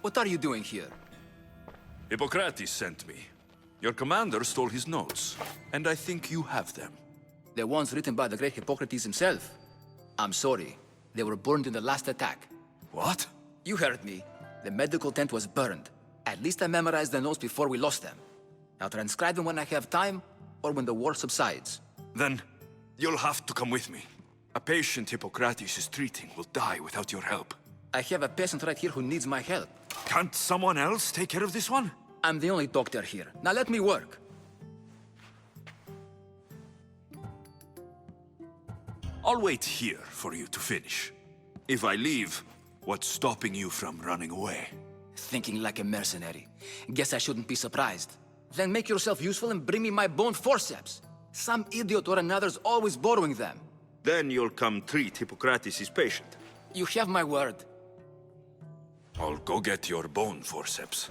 What are you doing here? Hippocrates sent me. Your commander stole his notes, and I think you have them. The ones written by the great Hippocrates himself. I'm sorry. They were burned in the last attack. What? You heard me. The medical tent was burned. At least I memorized the notes before we lost them. I'll transcribe them when I have time, or when the war subsides. Then, you'll have to come with me. A patient Hippocrates is treating will die without your help. I have a patient right here who needs my help. Can't someone else take care of this one? I'm the only doctor here. Now let me work. I'll wait here for you to finish. If I leave, what's stopping you from running away? Thinking like a mercenary. Guess I shouldn't be surprised. Then make yourself useful and bring me my bone forceps. Some idiot or another's always borrowing them. Then you'll come treat Hippocrates' patient. You have my word. I'll go get your bone forceps.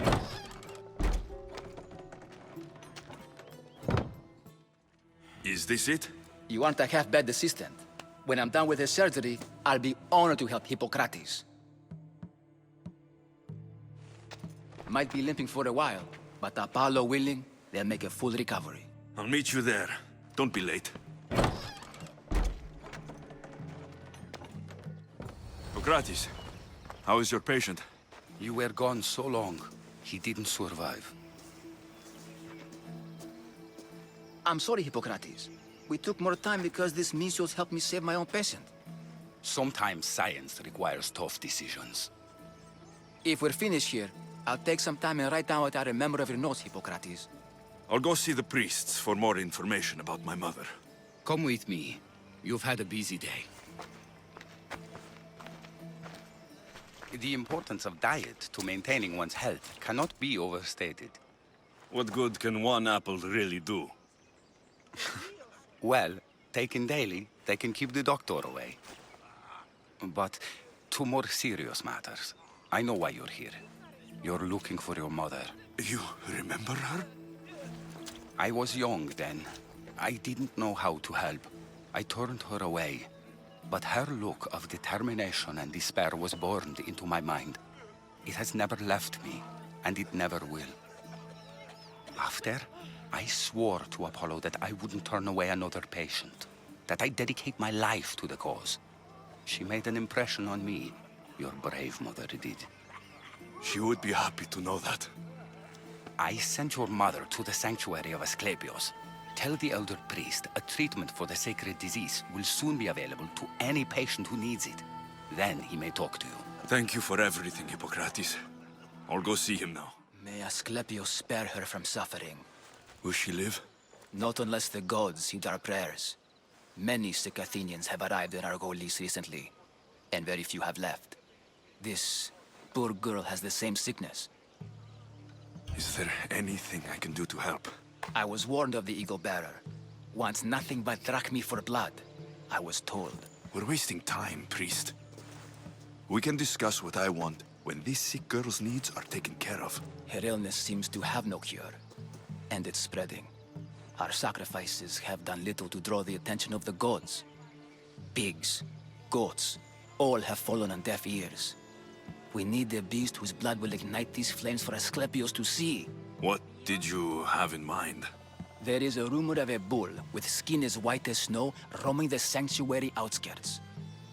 Is this it? You aren't a half-bad assistant. When I'm done with the surgery, I'll be honored to help Hippocrates. Might be limping for a while, but Apollo willing, they'll make a full recovery. I'll meet you there. Don't be late. Hippocrates, how is your patient? You were gone so long, he didn't survive. I'm sorry, Hippocrates. We took more time because this measles helped me save my own patient. Sometimes science requires tough decisions. If we're finished here, I'll take some time and write down what I remember of your notes, Hippocrates. I'll go see the priests for more information about my mother. Come with me. You've had a busy day. The importance of diet to maintaining one's health cannot be overstated. What good can one apple really do? Well, taken daily, they can keep the doctor away. But to more serious matters, I know why you're here. You're looking for your mother. You remember her? I was young then. I didn't know how to help. I turned her away. But her look of determination and despair was burned into my mind. It has never left me, and it never will. After, I swore to Apollo that I wouldn't turn away another patient, that I'd dedicate my life to the cause. She made an impression on me. Your brave mother did. She would be happy to know that. I sent your mother to the sanctuary of Asclepios. Tell the elder priest a treatment for the sacred disease will soon be available to any patient who needs it. Then he may talk to you. Thank you for everything, Hippocrates. I'll go see him now. May Asclepios spare her from suffering. Will she live? Not unless the gods heed our prayers. Many sick Athenians have arrived in Argolis recently, and very few have left. This poor girl has the same sickness. Is there anything I can do to help? I was warned of the Eagle Bearer. Wants nothing but drachmi for blood. I was told. We're wasting time, priest. We can discuss what I want when this sick girl's needs are taken care of. Her illness seems to have no cure, and it's spreading. Our sacrifices have done little to draw the attention of the gods. Pigs, goats, all have fallen on deaf ears. We need a beast whose blood will ignite these flames for Asclepios to see. What did you have in mind? There is a rumor of a bull with skin as white as snow roaming the sanctuary outskirts.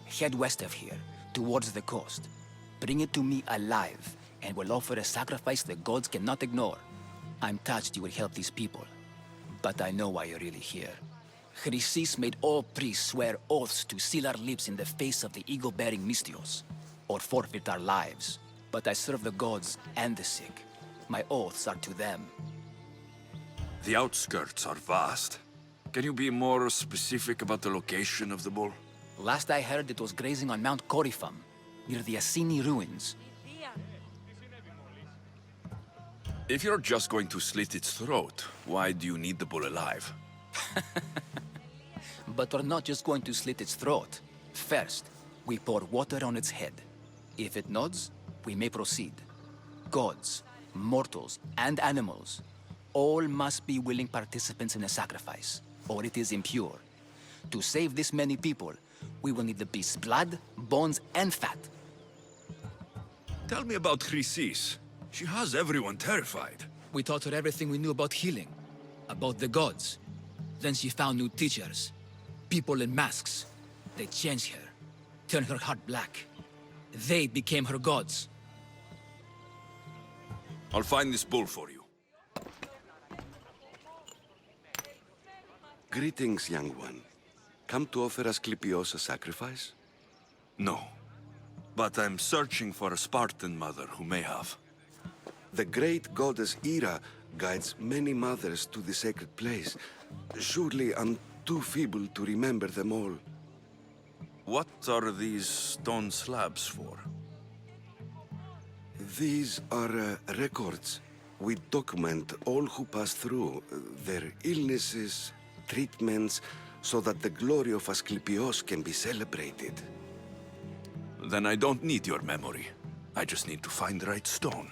Head west of here, towards the coast. Bring it to me alive, and we'll offer a sacrifice the gods cannot ignore. I'm touched you will help these people, but I know why you're really here. Chrysis made all priests swear oaths to seal our lips in the face of the eagle-bearing Mystios, or forfeit our lives. But I serve the gods and the sick. My oaths are to them. The outskirts are vast. Can you be more specific about the location of the bull? Last I heard, it was grazing on Mount Corifum, near the Assini ruins. If you're just going to slit its throat, why do you need the bull alive? But we're not just going to slit its throat. First, we pour water on its head. If it nods, we may proceed. Gods, mortals, and animals, all must be willing participants in the sacrifice, or it is impure. To save this many people, we will need the beast's blood, bones, and fat. Tell me about Chrysis. She has everyone terrified. We taught her everything we knew about healing, about the gods. Then she found new teachers, people in masks. They changed her, turned her heart black. They became her gods. I'll find this bull for you. Greetings, young one. Come to offer Asclepios a sacrifice? No. But I'm searching for a Spartan mother who may have. The great goddess Ira guides many mothers to the sacred place. Surely I'm too feeble to remember them all. What are these stone slabs for? These are records. We document all who pass through, their illnesses, treatments, so that the glory of Asclepios can be celebrated. Then I don't need your memory. I just need to find the right stone.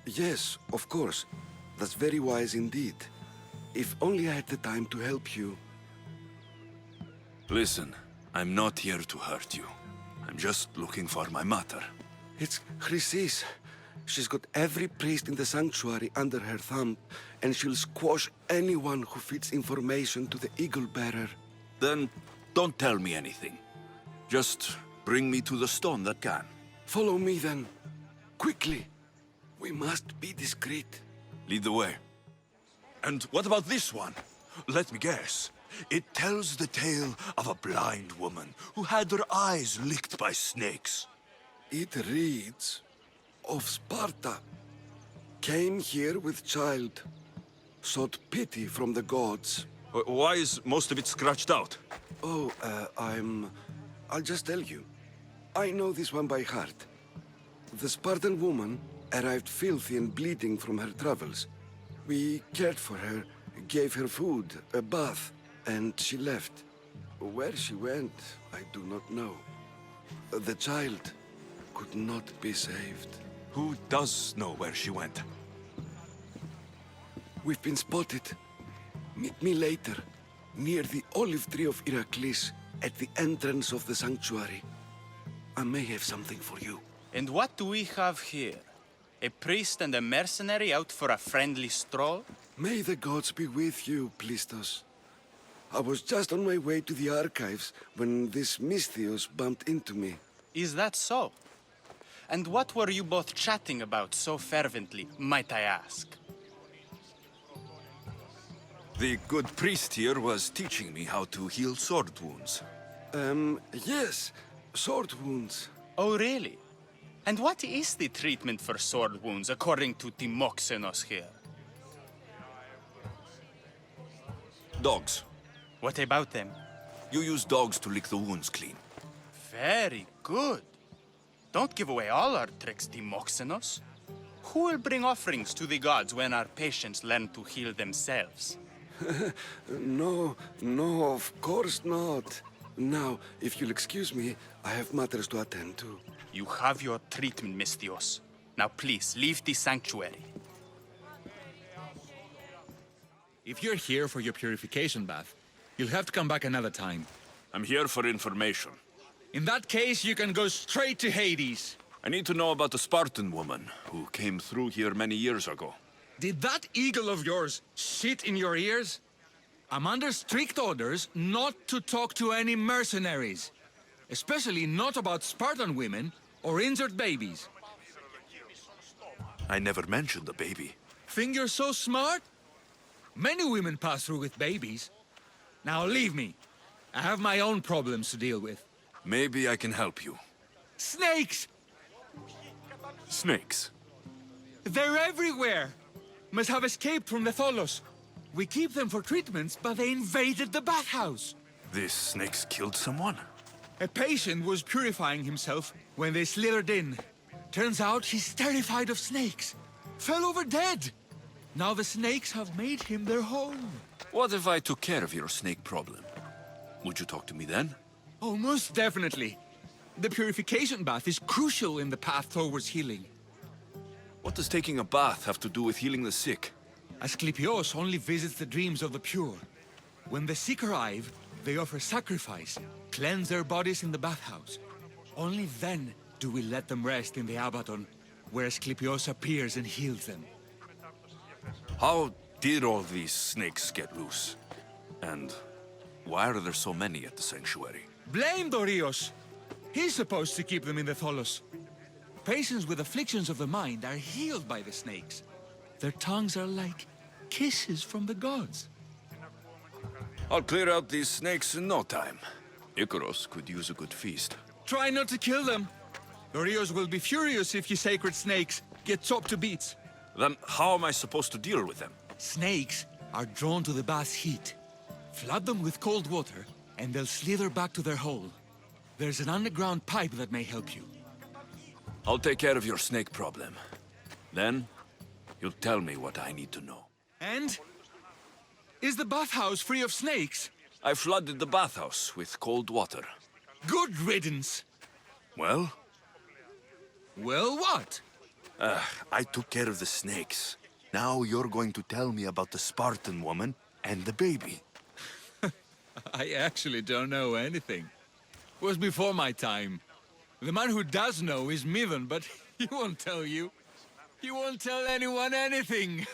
Yes, of course. That's very wise indeed. If only I had the time to help you. Listen, I'm not here to hurt you. I'm just looking for my mother. It's Chrysis. She's got every priest in the sanctuary under her thumb, and she'll squash anyone who feeds information to the Eagle Bearer. Then don't tell me anything. Just bring me to the stone that can. Follow me then. Quickly. We must be discreet. Lead the way. And what about this one? Let me guess. It tells the tale of a blind woman who had her eyes licked by snakes. It reads of Sparta. Came here with child. Sought pity from the gods. Why is most of it scratched out? Oh, I'll just tell you. I know this one by heart. The Spartan woman arrived filthy and bleeding from her travels. We cared for her, gave her food, a bath, and she left. Where she went, I do not know. The child could not be saved. Who does know where she went? We've been spotted. Meet me later, near the olive tree of Iraklis, at the entrance of the sanctuary. I may have something for you. And what do we have here? A priest and a mercenary out for a friendly stroll? May the gods be with you, Plistos. I was just on my way to the archives when this Misthios bumped into me. Is that so? And what were you both chatting about so fervently, might I ask? The good priest here was teaching me how to heal sword wounds. Yes, sword wounds. Oh, really? And what is the treatment for sword wounds, according to Timoxenos here? Dogs. What about them? You use dogs to lick the wounds clean. Very good. Don't give away all our tricks, Timoxenos. Who will bring offerings to the gods when our patients learn to heal themselves? No, of course not. Now, if you'll excuse me, I have matters to attend to. You have your treatment, Misthios. Now please, leave the sanctuary. If you're here for your purification bath, you'll have to come back another time. I'm here for information. In that case, you can go straight to Hades. I need to know about the Spartan woman who came through here many years ago. Did that eagle of yours shit in your ears? I'm under strict orders not to talk to any mercenaries. Especially not about Spartan women or injured babies. I never mentioned a baby. Think you're so smart? Many women pass through with babies. Now leave me. I have my own problems to deal with. Maybe I can help you. Snakes! Snakes. They're everywhere! Must have escaped from the Tholos. We keep them for treatments, but they invaded the bathhouse. These snakes killed someone? A patient was purifying himself when they slithered in. Turns out he's terrified of snakes. Fell over dead. Now the snakes have made him their home. What if I took care of your snake problem? Would you talk to me then? Oh, most definitely. The purification bath is crucial in the path towards healing. What does taking a bath have to do with healing the sick? Asclepios only visits the dreams of the pure. When the sick arrive, they offer sacrifice, cleanse their bodies in the bathhouse. Only then do we let them rest in the Abaddon, where Asclepios appears and heals them. How did all these snakes get loose? And why are there so many at the sanctuary? Blame Dorios! He's supposed to keep them in the Tholos. Patients with afflictions of the mind are healed by the snakes. Their tongues are like kisses from the gods. I'll clear out these snakes in no time. Icaros could use a good feast. Try not to kill them. Dorios will be furious if you sacred snakes get chopped to bits. Then how am I supposed to deal with them? Snakes are drawn to the bath's heat. Flood them with cold water, and they'll slither back to their hole. There's an underground pipe that may help you. I'll take care of your snake problem. Then, you'll tell me what I need to know. And? Is the bathhouse free of snakes? I flooded the bathhouse with cold water. Good riddance. Well? Well, what? I took care of the snakes. Now you're going to tell me about the Spartan woman and the baby. I actually don't know anything. It was before my time. The man who does know is Midon, but he won't tell you. He won't tell anyone anything.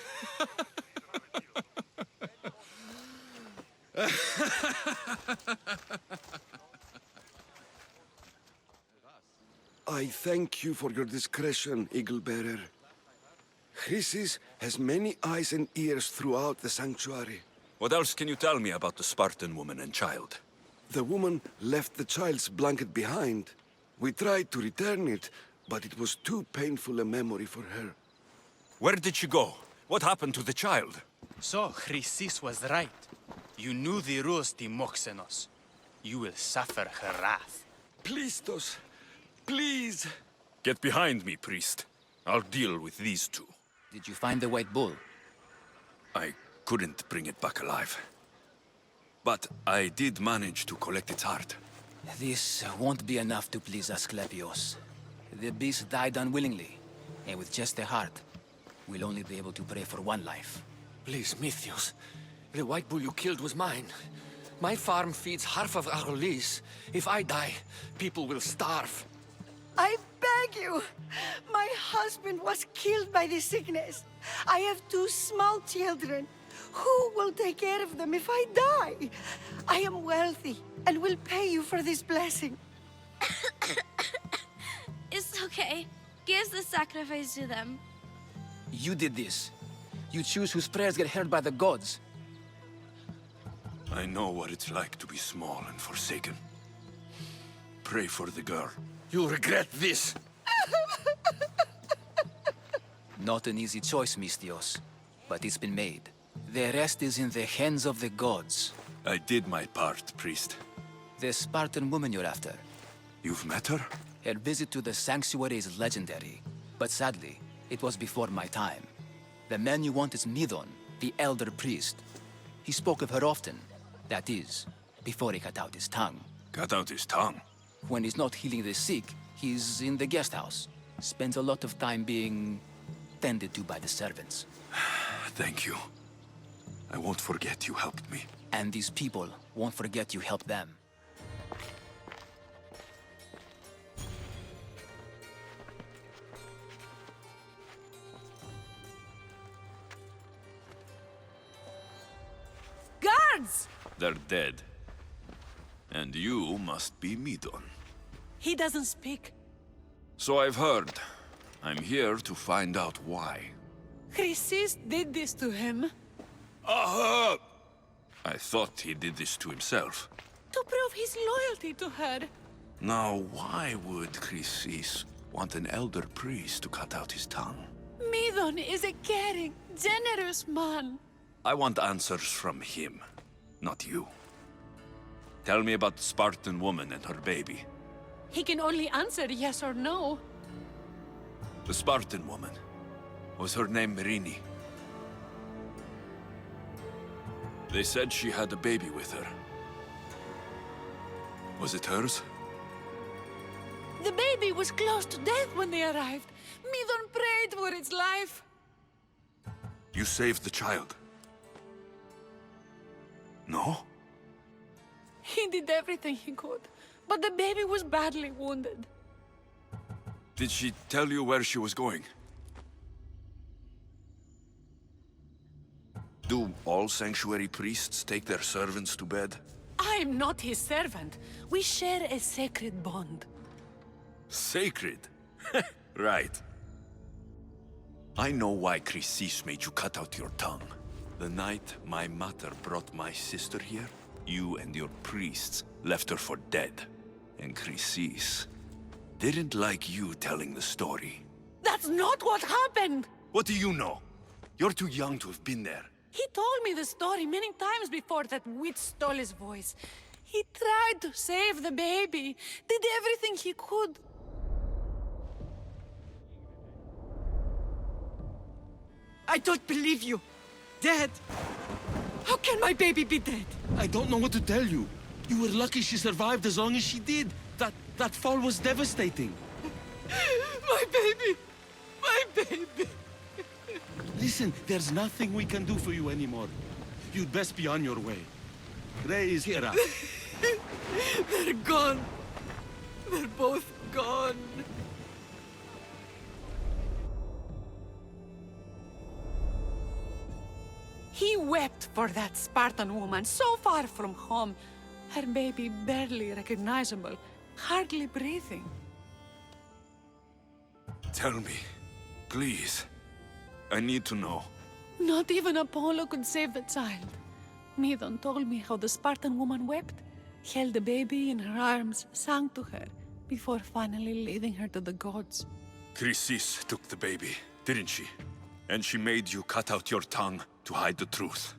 I thank you for your discretion, Eagle Bearer. Chrysis has many eyes and ears throughout the sanctuary. What else can you tell me about the Spartan woman and child? The woman left the child's blanket behind. We tried to return it, but it was too painful a memory for her. Where did she go? What happened to the child? So, Chrysis was right. You knew the rules, Timoxenos. You will suffer her wrath. Plistos, please. Get behind me, priest. I'll deal with these two. Did you find the white bull? I couldn't bring it back alive. But I did manage to collect its heart. This won't be enough to please Asclepios. The beast died unwillingly, and with just the heart, we'll only be able to pray for one life. Please, Mythios. The white bull you killed was mine. My farm feeds half of Arolis. If I die, people will starve. I beg you! My husband was killed by this sickness. I have two small children. Who will take care of them if I die? I am wealthy and will pay you for this blessing. It's okay. Give the sacrifice to them. You did this. You choose whose prayers get heard by the gods. I know what it's like to be small and forsaken. Pray for the girl. You'll regret this. Not an easy choice, Mystios, but it's been made. The rest is in the hands of the gods. I did my part, priest. The Spartan woman you're after. You've met her? Her visit to the sanctuary is legendary, but sadly, it was before my time. The man you want is Midon, the elder priest. He spoke of her often. That is, before he cut out his tongue. Cut out his tongue? When he's not healing the sick, he's in the guest house. Spends a lot of time being tended to by the servants. Thank you. I won't forget you helped me. And these people won't forget you helped them. Guards! They're dead. And you must be Midon. He doesn't speak. So I've heard. I'm here to find out why. Chrysis did this to him. Aha! I thought he did this to himself. To prove his loyalty to her. Now, why would Chrysis want an elder priest to cut out his tongue? Midon is a caring, generous man. I want answers from him, not you. Tell me about the Spartan woman and her baby. He can only answer yes or no. The Spartan woman. Was her name Merini? They said she had a baby with her. Was it hers? The baby was close to death when they arrived. Midon prayed for its life. You saved the child? No? He did everything he could, but the baby was badly wounded. Did she tell you where she was going? Do all sanctuary priests take their servants to bed? I am not his servant. We share a sacred bond. Sacred? Right. I know why Chrysis made you cut out your tongue. The night my mother brought my sister here, you and your priests left her for dead. And Chrysis didn't like you telling the story. That's not what happened! What do you know? You're too young to have been there. He told me the story many times before that witch stole his voice. He tried to save the baby, did everything he could. I don't believe you. Dead? How can my baby be dead? I don't know what to tell you. You were lucky she survived as long as she did. That fall was devastating. My baby! My baby! Listen, there's nothing we can do for you anymore. You'd best be on your way. Ray is here. They're gone. They're both gone. He wept for that Spartan woman, so far from home. Her baby barely recognizable, hardly breathing. Tell me, please. I need to know. Not even Apollo could save the child. Medon told me how the Spartan woman wept, held the baby in her arms, sang to her, before finally leading her to the gods. Chrysis took the baby, didn't she? And she made you cut out your tongue to hide the truth.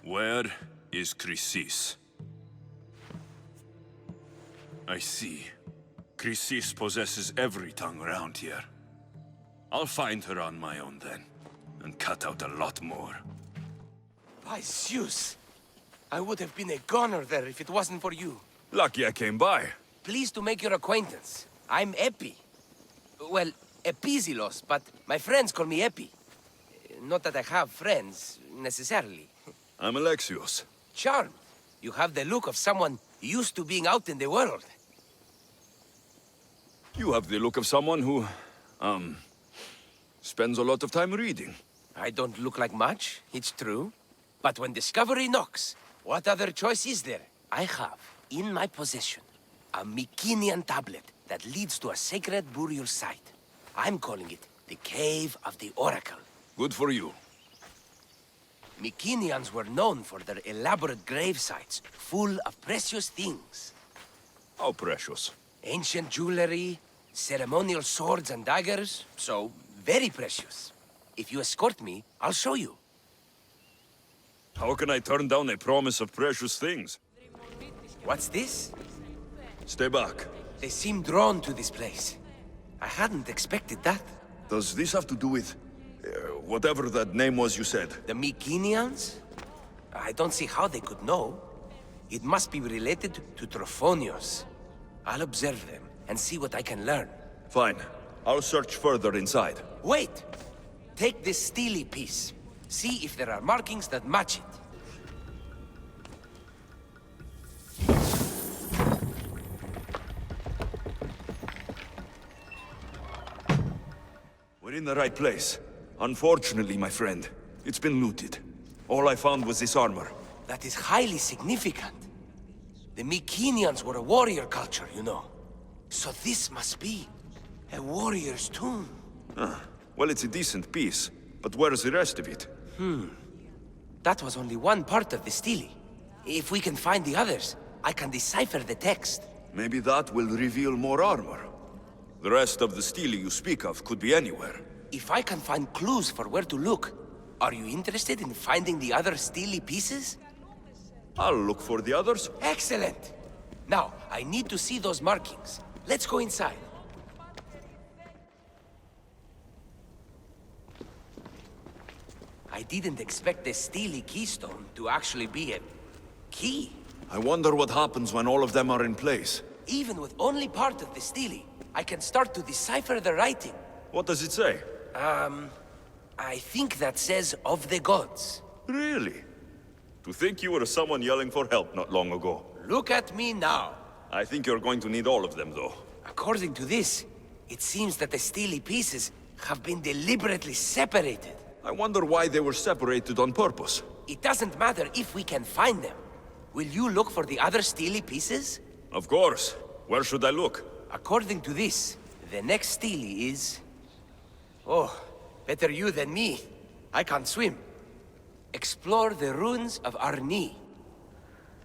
Where is Chrysis? I see. Chrysis possesses every tongue around here. I'll find her on my own then, and cut out a lot more. By Zeus! I would have been a goner there if it wasn't for you. Lucky I came by. Pleased to make your acquaintance. I'm Epi. Well, Epizilos, but my friends call me Epi. Not that I have friends, necessarily. I'm Alexios. Charmed. You have the look of someone used to being out in the world. You have the look of someone who, spends a lot of time reading. I don't look like much, it's true. But when discovery knocks, what other choice is there? I have, in my possession, a Mycenaean tablet that leads to a sacred burial site. I'm calling it the Cave of the Oracle. Good for you. Mycenaeans were known for their elaborate grave sites, full of precious things. How precious? Ancient jewelry, ceremonial swords and daggers, so very precious. If you escort me, I'll show you. How can I turn down a promise of precious things? What's this? Stay back. They seem drawn to this place. I hadn't expected that. Does this have to do with... whatever that name was you said? The Mycenaeans? I don't see how they could know. It must be related to Trophonios. I'll observe them and see what I can learn. Fine. I'll search further inside. Wait! Take this steely piece. See if there are markings that match it. We're in the right place. Unfortunately, my friend, it's been looted. All I found was this armor. That is highly significant. The Mycenaeans were a warrior culture, you know. So this must be a warrior's tomb. Well, it's a decent piece, but where's the rest of it? That was only one part of the stele. If we can find the others, I can decipher the text. Maybe that will reveal more armor. The rest of the stele you speak of could be anywhere. If I can find clues for where to look, are you interested in finding the other stele pieces? I'll look for the others. Excellent! Now, I need to see those markings. Let's go inside. I didn't expect the stele keystone to actually be a key. I wonder what happens when all of them are in place. Even with only part of the stele, I can start to decipher the writing. What does it say? I think that says of the gods. Really? To think you were someone yelling for help not long ago. Look at me now. I think you're going to need all of them, though. According to this, it seems that the steely pieces have been deliberately separated. I wonder why they were separated on purpose. It doesn't matter if we can find them. Will you look for the other steely pieces? Of course. Where should I look? According to this, the next steely is... Oh, better you than me. I can't swim. Explore the ruins of Arni.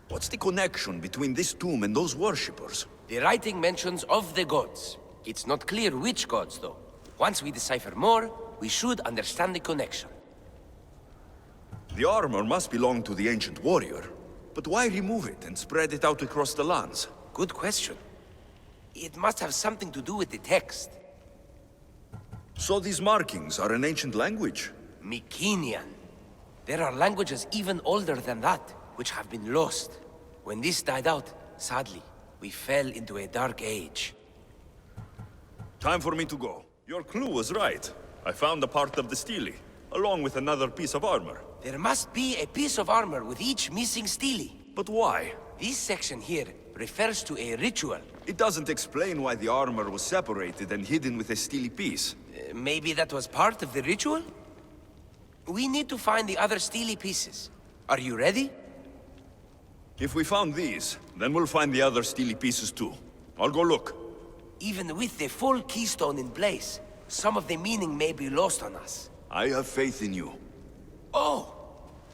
What's the connection between this tomb and those worshippers? The writing mentions of the gods. It's not clear which gods, though. Once we decipher more, we should understand the connection. The armor must belong to the ancient warrior. But why remove it and spread it out across the lands? Good question. It must have something to do with the text. So these markings are an ancient language? Mycenaean. There are languages even older than that, which have been lost. When this died out, sadly, we fell into a dark age. Time for me to go. Your clue was right. I found a part of the stele, along with another piece of armor. There must be a piece of armor with each missing stele. But why? This section here refers to a ritual. It doesn't explain why the armor was separated and hidden with a stele piece. Maybe that was part of the ritual? We need to find the other stele pieces. Are you ready? If we found these, then we'll find the other stele pieces too. I'll go look. Even with the full keystone in place, some of the meaning may be lost on us. I have faith in you. Oh!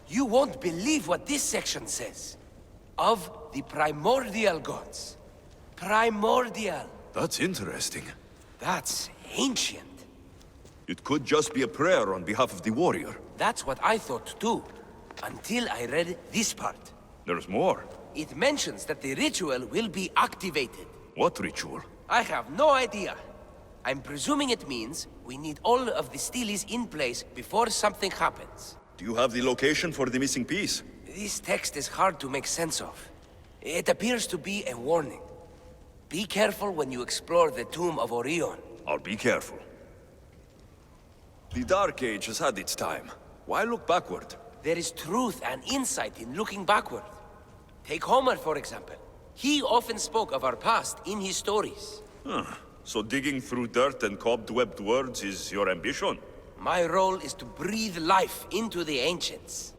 You won't believe what this section says. Of the primordial gods. Primordial. That's interesting. That's ancient. It could just be a prayer on behalf of the warrior. That's what I thought too. Until I read this part. There's more. It mentions that the ritual will be activated. What ritual? I have no idea. I'm presuming it means we need all of the steles in place before something happens. Do you have the location for the missing piece? This text is hard to make sense of. It appears to be a warning. Be careful when you explore the tomb of Orion. I'll be careful. The Dark Age has had its time. Why look backward? There is truth and insight in looking backward. Take Homer, for example. He often spoke of our past in his stories. So digging through dirt and cobwebbed words is your ambition? My role is to breathe life into the ancients.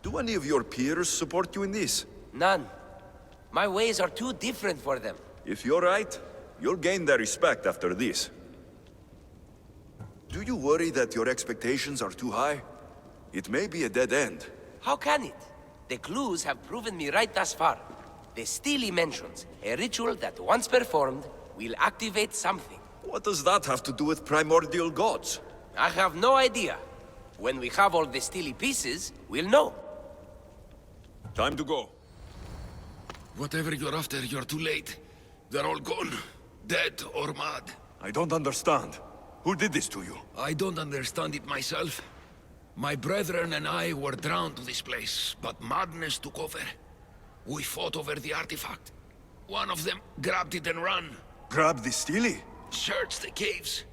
Do any of your peers support you in this? None. My ways are too different for them. If you're right, you'll gain their respect after this. Do you worry that your expectations are too high? It may be a dead end. How can it? The clues have proven me right thus far. The stele mentions a ritual that once performed will activate something. What does that have to do with primordial gods? I have no idea. When we have all the stele pieces, we'll know. Time to go. Whatever you're after, you're too late. They're all gone. Dead or mad. I don't understand. Who did this to you? I don't understand it myself. My brethren and I were drawn to this place, but madness took over. We fought over the artifact. One of them grabbed it and ran. Grab the stele? Search the caves.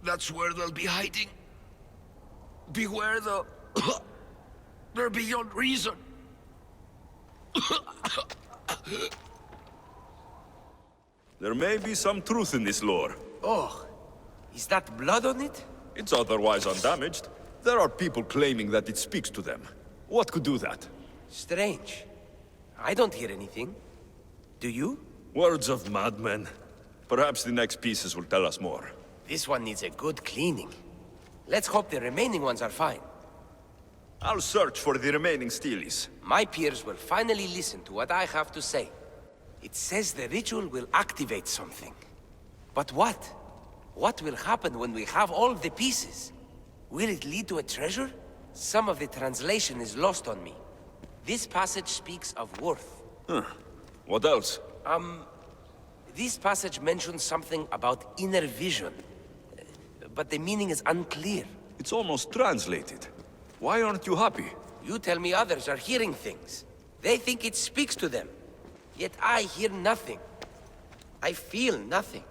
That's where they'll be hiding. Beware the... They're beyond reason. There may be some truth in this lore. Oh, is that blood on it? It's otherwise undamaged. There are people claiming that it speaks to them. What could do that? Strange. I don't hear anything. Do you? Words of madmen. Perhaps the next pieces will tell us more. This one needs a good cleaning. Let's hope the remaining ones are fine. I'll search for the remaining steles. My peers will finally listen to what I have to say. It says the ritual will activate something. But what? What will happen when we have all the pieces? Will it lead to a treasure? Some of the translation is lost on me. This passage speaks of worth. What else? This passage mentions something about inner vision. But the meaning is unclear. It's almost translated. Why aren't you happy? You tell me others are hearing things. They think it speaks to them. Yet I hear nothing. I feel nothing.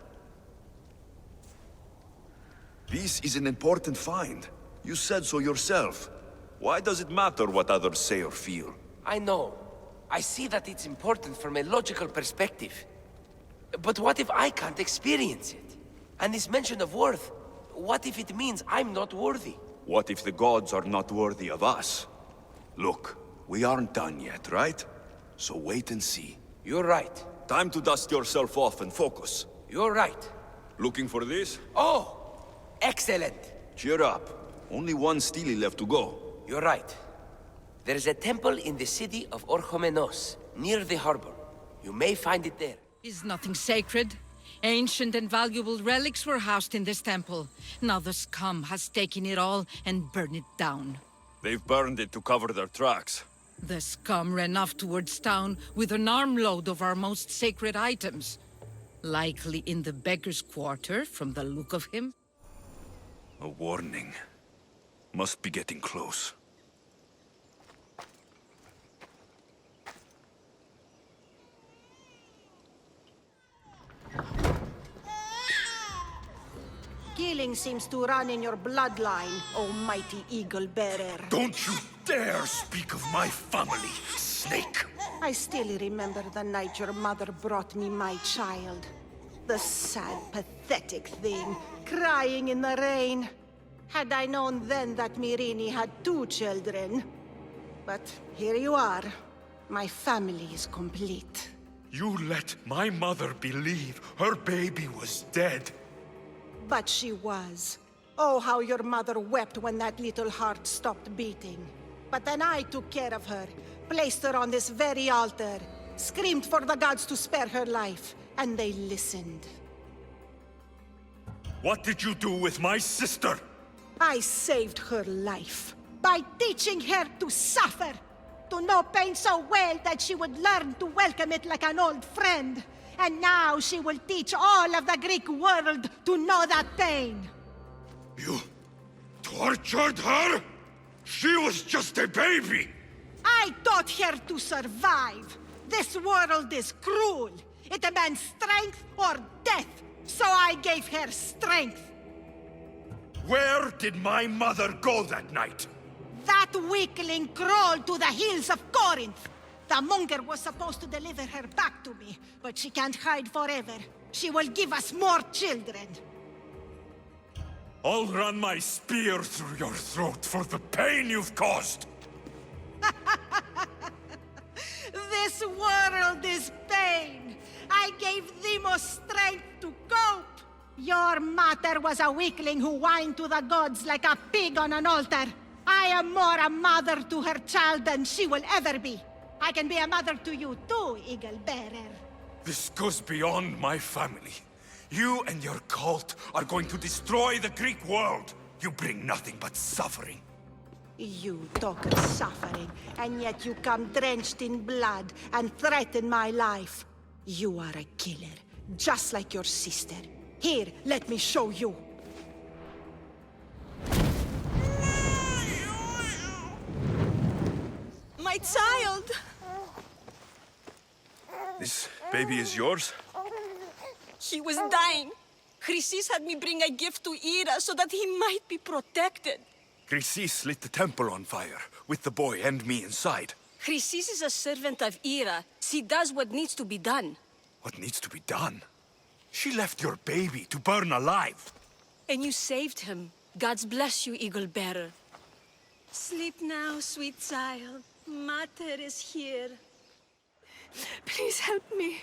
This is an important find. You said so yourself. Why does it matter what others say or feel? I know. I see that it's important from a logical perspective. But what if I can't experience it? And this mention of worth, what if it means I'm not worthy? What if the gods are not worthy of us? Look, we aren't done yet, right? So wait and see. You're right. Time to dust yourself off and focus. You're right. Looking for this? Oh! Excellent! Cheer up. Only one stele left to go. You're right. There's a temple in the city of Orchomenos, near the harbor. You may find it there. Is nothing sacred? Ancient and valuable relics were housed in this temple. Now the scum has taken it all and burned it down. They've burned it to cover their tracks. The scum ran off towards town with an armload of our most sacred items. Likely in the beggar's quarter, from the look of him. A warning. Must be getting close. Killing seems to run in your bloodline, oh mighty eagle-bearer. Don't you dare speak of my family, snake! I still remember the night your mother brought me my child. The sad, pathetic thing, crying in the rain. Had I known then that Myrini had 2 children. But here you are. My family is complete. You let my mother believe her baby was dead. But she was. Oh, how your mother wept when that little heart stopped beating. But then I took care of her, placed her on this very altar, screamed for the gods to spare her life, and they listened. What did you do with my sister? I saved her life by teaching her to suffer, to know pain so well that she would learn to welcome it like an old friend. And now she will teach all of the Greek world to know that pain. You tortured her? She was just a baby! I taught her to survive. This world is cruel. It demands strength or death. So I gave her strength. Where did my mother go that night? That weakling crawled to the hills of Corinth. The monger was supposed to deliver her back to me, but she can't hide forever. She will give us more children. I'll run my spear through your throat for the pain you've caused! This world is pain. I gave Demos strength to cope. Your mother was a weakling who whined to the gods like a pig on an altar. I am more a mother to her child than she will ever be. I can be a mother to you too, Eagle-bearer. This goes beyond my family. You and your cult are going to destroy the Greek world. You bring nothing but suffering. You talk of suffering, and yet you come drenched in blood and threaten my life. You are a killer, just like your sister. Here, let me show you. My child! This baby is yours? He was dying. Chrysis had me bring a gift to Ira so that he might be protected. Chrysis lit the temple on fire, with the boy and me inside. Chrysis is a servant of Ira. She does what needs to be done. What needs to be done? She left your baby to burn alive. And you saved him. God's bless you, Eagle-bearer. Sleep now, sweet child. Mater is here. Please help me.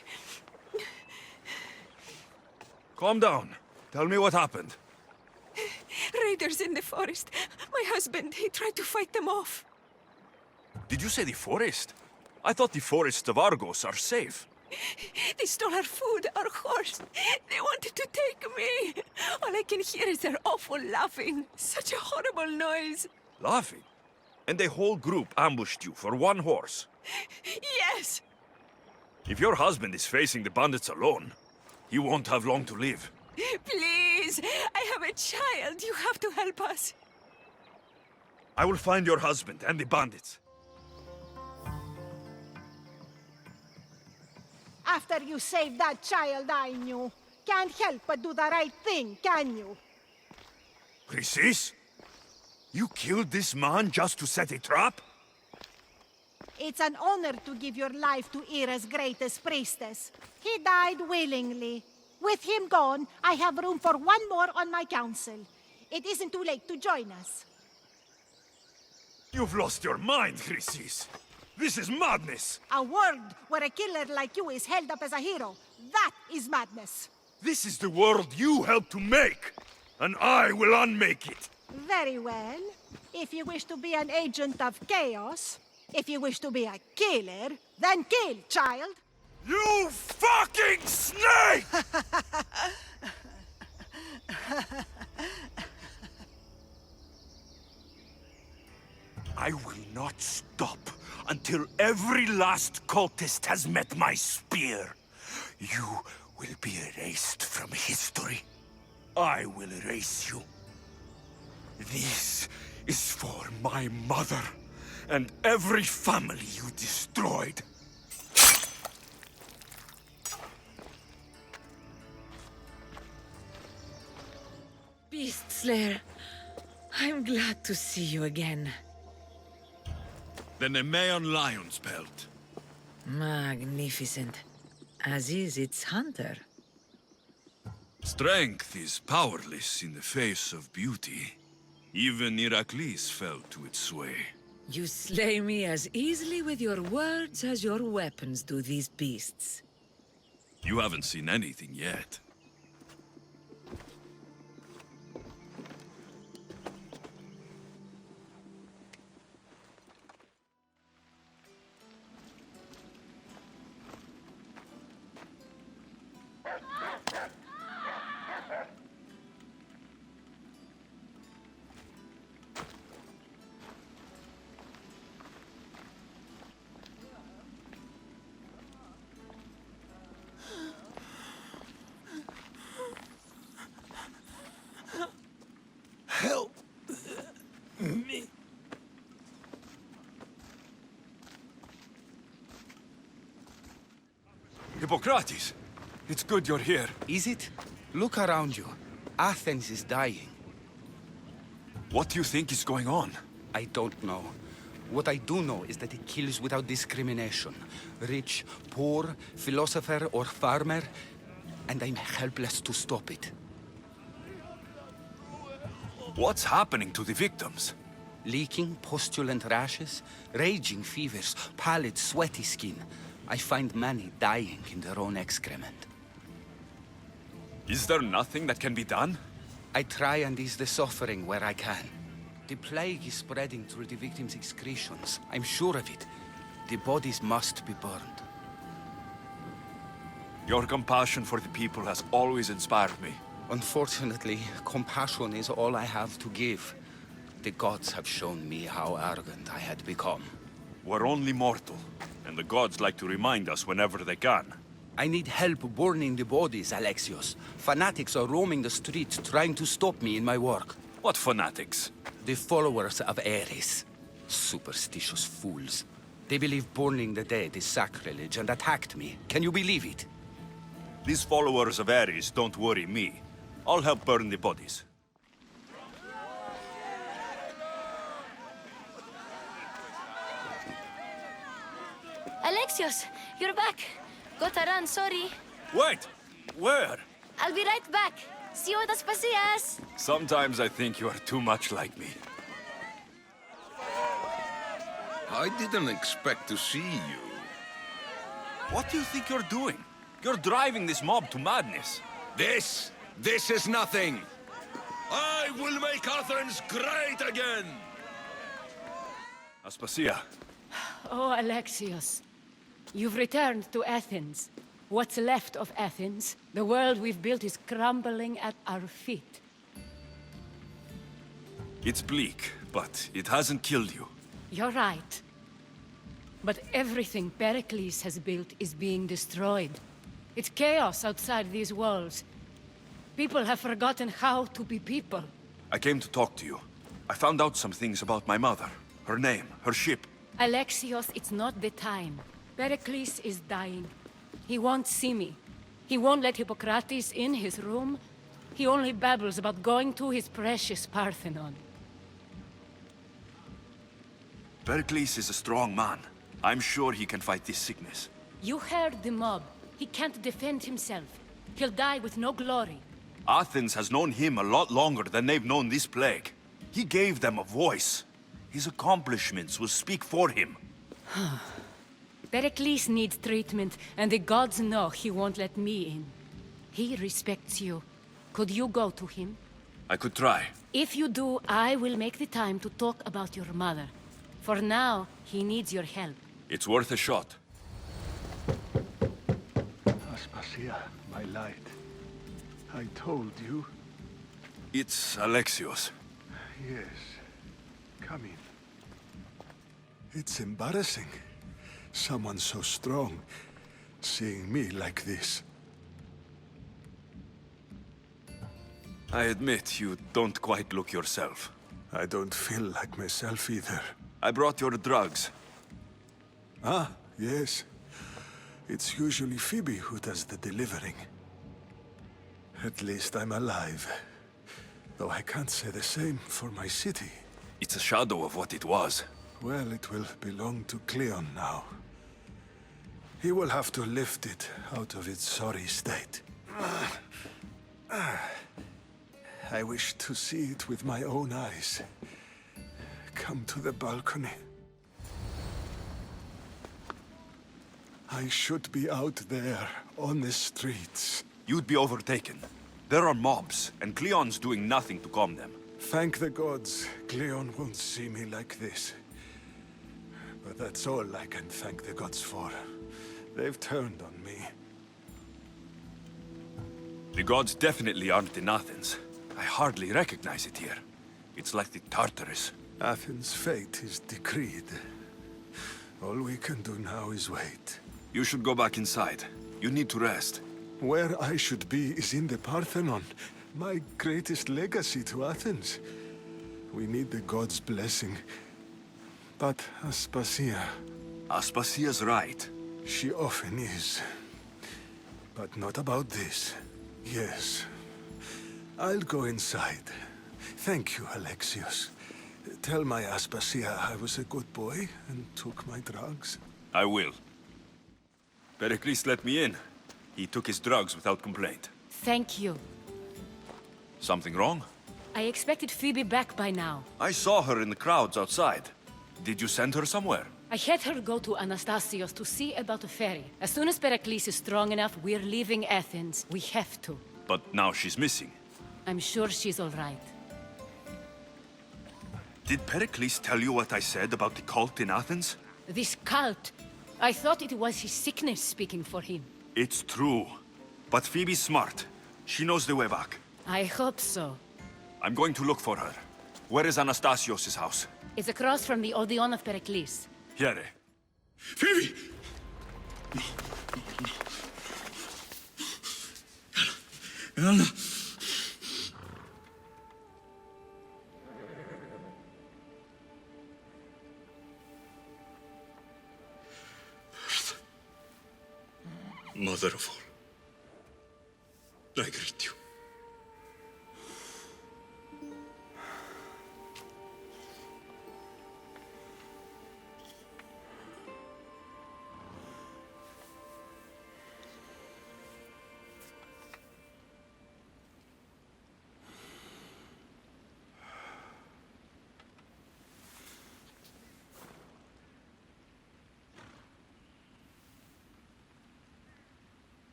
Calm down. Tell me what happened. Raiders in the forest. My husband, he tried to fight them off. Did you say the forest? I thought the forests of Argos are safe. They stole our food, our horse. They wanted to take me. All I can hear is their awful laughing. Such a horrible noise. Laughing? And a whole group ambushed you for one horse. Yes. If your husband is facing the bandits alone, he won't have long to live. Please, I have a child. You have to help us. I will find your husband and the bandits. After you saved that child I knew, can't help but do the right thing, can you? Chrysis? You killed this man just to set a trap? It's an honor to give your life to Ira's greatest priestess. He died willingly. With him gone, I have room for one more on my council. It isn't too late to join us. You've lost your mind, Chrysis. This is madness! A world where a killer like you is held up as a hero. That is madness. This is the world you helped to make, and I will unmake it. Very well. If you wish to be an agent of chaos, if you wish to be a killer, then kill, child. You fucking snake! I will not stop until every last cultist has met my spear. You will be erased from history. I will erase you. This is for my mother and every family you destroyed. Beast Slayer, I'm glad to see you again. The Nemean Lion's Belt. Magnificent. As is its hunter. Strength is powerless in the face of beauty. Even Heracles fell to its sway. You slay me as easily with your words as your weapons do these beasts. You haven't seen anything yet. Help me. Hippocrates, it's good you're here. Is it? Look around you. Athens is dying. What do you think is going on? I don't know. What I do know is that it kills without discrimination. Rich, poor, philosopher or farmer, and I'm helpless to stop it. What's happening to the victims? Leaking, postulant rashes, raging fevers, pallid, sweaty skin. I find many dying in their own excrement. Is there nothing that can be done? I try and ease the suffering where I can. The plague is spreading through the victims' excretions. I'm sure of it. The bodies must be burned. Your compassion for the people has always inspired me. Unfortunately, compassion is all I have to give. The gods have shown me how arrogant I had become. We're only mortal, and the gods like to remind us whenever they can. I need help burning the bodies, Alexios. Fanatics are roaming the streets trying to stop me in my work. What fanatics? The followers of Ares. Superstitious fools. They believe burning the dead is sacrilege and attacked me. Can you believe it? These followers of Ares don't worry me. I'll help burn the bodies. Alexios, you're back. Gotta run, sorry. Wait! Where? I'll be right back. See you at Aspasias. Sometimes I think you are too much like me. I didn't expect to see you. What do you think you're doing? You're driving this mob to madness. This is nothing. I will make Athens great again! Aspasia. Oh, Alexios. You've returned to Athens. What's left of Athens, the world we've built is crumbling at our feet. It's bleak, but it hasn't killed you. You're right. But everything Pericles has built is being destroyed. It's chaos outside these walls. People have forgotten how to be people. I came to talk to you. I found out some things about my mother. Her name, her ship. Alexios, it's not the time. Pericles is dying. He won't see me. He won't let Hippocrates in his room. He only babbles about going to his precious Parthenon. Pericles is a strong man. I'm sure he can fight this sickness. You heard the mob. He can't defend himself. He'll die with no glory. Athens has known him a lot longer than they've known this plague. He gave them a voice. His accomplishments will speak for him. Pericles needs treatment, and the gods know he won't let me in. He respects you. Could you go to him? I could try. If you do, I will make the time to talk about your mother. For now, he needs your help. It's worth a shot. Aspasia, my light. I told you. It's Alexios. Yes. Come in. It's embarrassing. Someone so strong, seeing me like this. I admit you don't quite look yourself. I don't feel like myself either. I brought your drugs. Ah, yes. It's usually Phoebe who does the delivering. At least I'm alive. Though I can't say the same for my city. It's a shadow of what it was. Well, it will belong to Cleon now. He will have to lift it out of its sorry state. I wish to see it with my own eyes. Come to the balcony. I should be out there, on the streets. You'd be overtaken. There are mobs, and Cleon's doing nothing to calm them. Thank the gods, Cleon won't see me like this. But that's all I can thank the gods for. They've turned on me. The gods definitely aren't in Athens. I hardly recognize it here. It's like the Tartarus. Athens' fate is decreed. All we can do now is wait. You should go back inside. You need to rest. Where I should be is in the Parthenon, my greatest legacy to Athens. We need the gods' blessing. But Aspasia... Aspasia's right. She often is. But not about this. Yes. I'll go inside. Thank you, Alexios. Tell my Aspasia I was a good boy and took my drugs. I will. Pericles let me in. He took his drugs without complaint. Thank you. Something wrong? I expected Phoebe back by now. I saw her in the crowds outside. Did you send her somewhere? I had her go to Anastasios to see about a ferry. As soon as Pericles is strong enough, we're leaving Athens. We have to. But now she's missing. I'm sure she's all right. Did Pericles tell you what I said about the cult in Athens? This cult. I thought it was his sickness speaking for him. It's true. But Phoebe's smart. She knows the way back. I hope so. I'm going to look for her. Where is Anastasios' house? It's across from the Odeon of Pericles. Here. Phoebe! No. Anna. Mother of all, I greet you.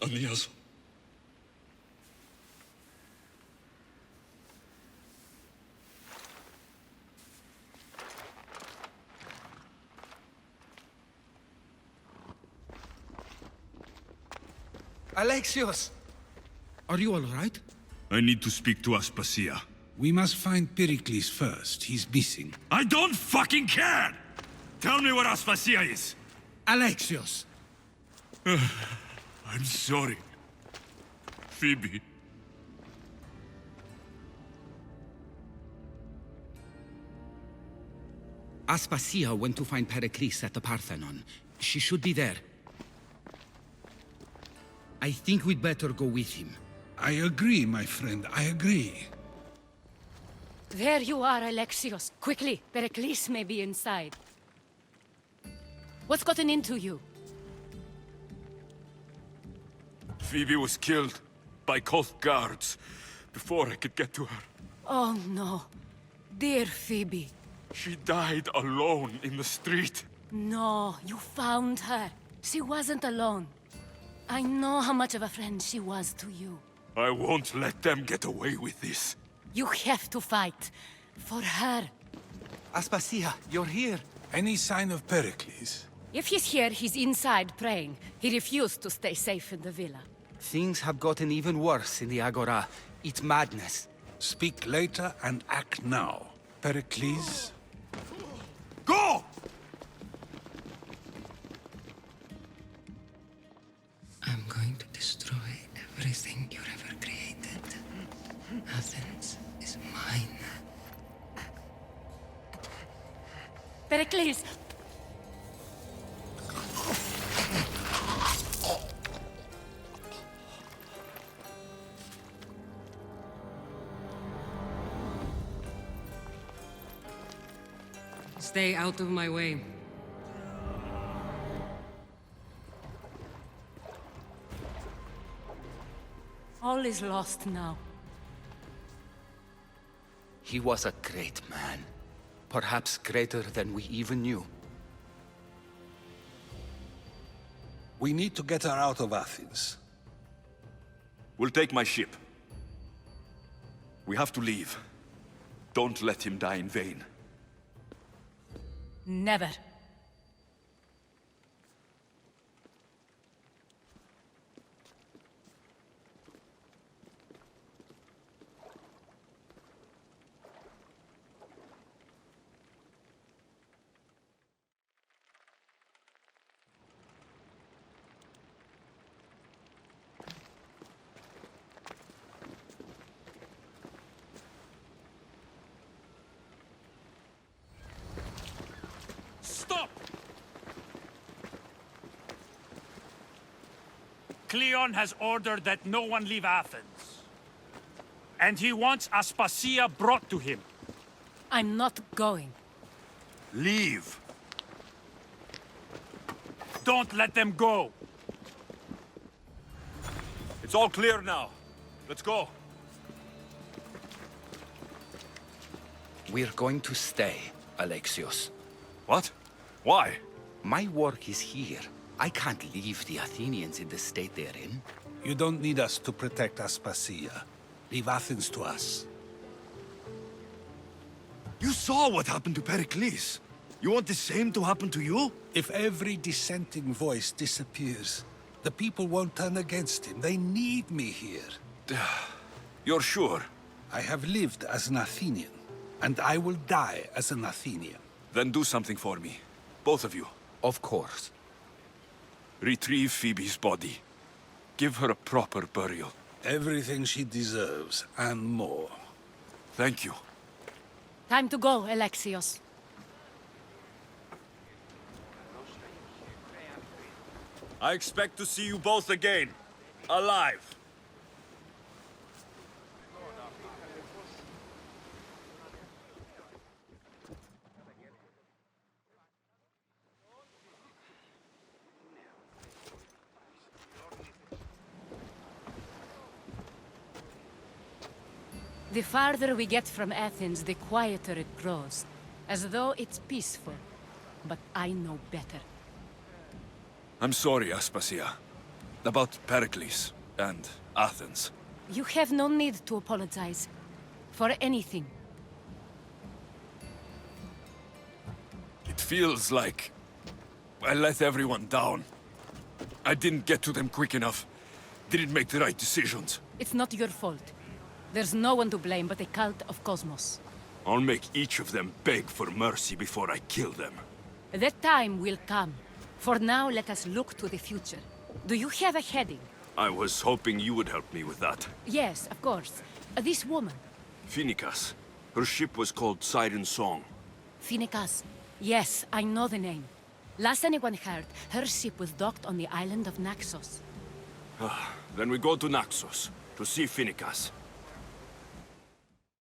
Aniazo. Alexios! Are you all right? I need to speak to Aspasia. We must find Pericles first. He's missing. I don't fucking care! Tell me where Aspasia is! Alexios! I'm sorry. Phoebe. Aspasia went to find Pericles at the Parthenon. She should be there. I think we'd better go with him. I agree, my friend. I agree. There you are, Alexios. Quickly, Pericles may be inside. What's gotten into you? Phoebe was killed by cult guards before I could get to her. Oh no. Dear Phoebe. She died alone in the street. No, you found her. She wasn't alone. I know how much of a friend she was to you. I won't let them get away with this. You have to fight. For her. Aspasia, you're here. Any sign of Pericles? If he's here, he's inside praying. He refused to stay safe in the villa. Things have gotten even worse in the Agora. It's madness. Speak later and act now. Pericles? Go! I'm going to destroy everything you've ever created. Athens is mine. Pericles! Stay out of my way. All is lost now. He was a great man. Perhaps greater than we even knew. We need to get her out of Athens. We'll take my ship. We have to leave. Don't let him die in vain. Never. Stop! Cleon has ordered that no one leave Athens. And he wants Aspasia brought to him. I'm not going. Leave. Don't let them go. It's all clear now. Let's go. We're going to stay, Alexios. What? Why? My work is here. I can't leave the Athenians in the state they're in. You don't need us to protect Aspasia. Leave Athens to us. You saw what happened to Pericles. You want the same to happen to you? If every dissenting voice disappears, the people won't turn against him. They need me here. You're sure? I have lived as an Athenian, and I will die as an Athenian. Then do something for me. Both of you. Of course. Retrieve Phoebe's body. Give her a proper burial. Everything she deserves, and more. Thank you. Time to go, Alexios. I expect to see you both again. Alive. The farther we get from Athens, the quieter it grows. As though it's peaceful. But I know better. I'm sorry, Aspasia. About Pericles and Athens. You have no need to apologize. For anything. It feels like I let everyone down. I didn't get to them quick enough. Didn't make the right decisions. It's not your fault. There's no one to blame but the cult of Cosmos. I'll make each of them beg for mercy before I kill them. That time will come. For now, let us look to the future. Do you have a heading? I was hoping you would help me with that. Yes, of course. This woman. Phoenicas. Her ship was called Siren Song. Phoenicas. Yes, I know the name. Last anyone heard, her ship was docked on the island of Naxos. Then we go to Naxos to see Phoenicas.